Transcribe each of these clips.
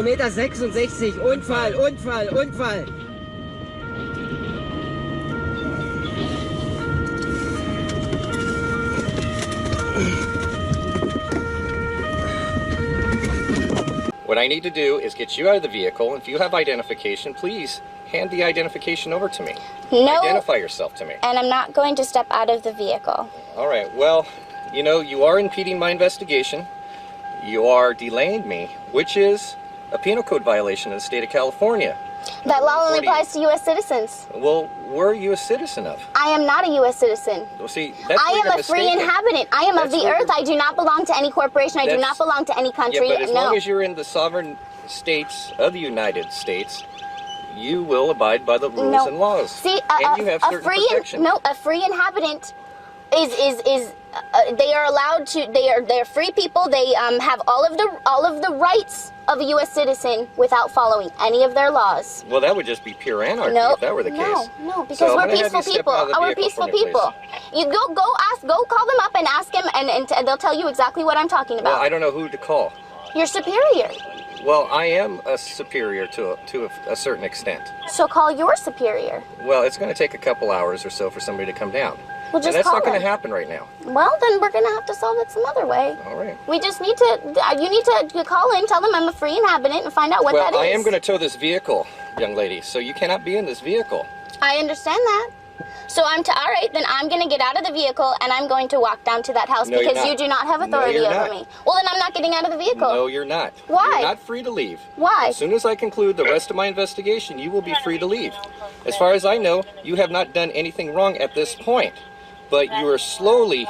Kilometer 66. Unfall, Unfall, Unfall. What I need to do is get you out of the vehicle. If you have identification, please hand the identification over to me. No. Identify yourself to me. And I'm not going to step out of the vehicle. All right. Well, you know, you are impeding my investigation. You are delaying me, which is a penal code violation in the state of California. That law only applies to U.S. citizens. Well, where are you a citizen of? I am not a U.S. citizen. Well, see, that's I am a free inhabitant. I am of the earth. I do not belong to any corporation. I do not belong to any country. Yeah, but as long as you're in the sovereign states of the United States, you will abide by the rules and laws. See, and you have certain protections. a free inhabitant is they are allowed to. They're free people. They have all of the rights of a U.S. citizen without following any of their laws. Well, that would just be pure anarchy if that were the case. No, because we're peaceful people. We're peaceful people. You go call them up and ask them, and they'll tell you exactly what I'm talking about. Well, I don't know who to call. Your superior. Well, I am a superior to a certain extent. So call your superior. Well, it's going to take a couple hours or so for somebody to come down. Well, just and that's call not going to them. happen right now. Well, then we're going to have to solve it some other way. All right. We just need to, you need to call in, tell them I'm a free inhabitant, and find out what that is. Well, I am going to tow this vehicle, young lady, so you cannot be in this vehicle. I understand that. So all right, then I'm going to get out of the vehicle, and I'm going to walk down to that house because you do not have authority over me. Well, then I'm not getting out of the vehicle. No, you're not. Why? You're not free to leave. Why? As soon as I conclude the rest of my investigation, you will be free to leave. As far as I know, you have not done anything wrong at this point, but you are slowly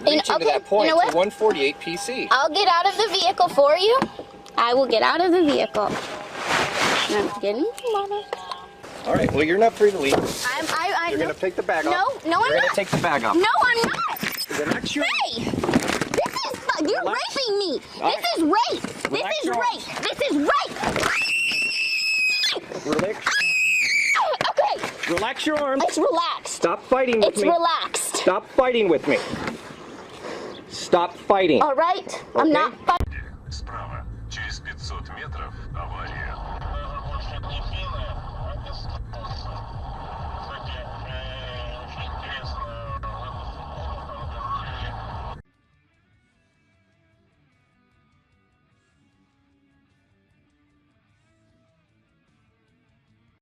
reaching to that point to 148 PC. I'll get out of the vehicle for you. I will get out of the vehicle. I'm getting water. All right, well, you're not free to leave. You're going to take the bag off. No, I'm not. You're going to take the bag off. No, I'm not. Relax your... Hey! You're raping me. This is rape. This is rape. This is rape. Relax. Okay. Relax your arms. It's relaxed. Stop fighting with me. It's relaxed. Stop fighting with me. Stop fighting. All right. I'm not fighting.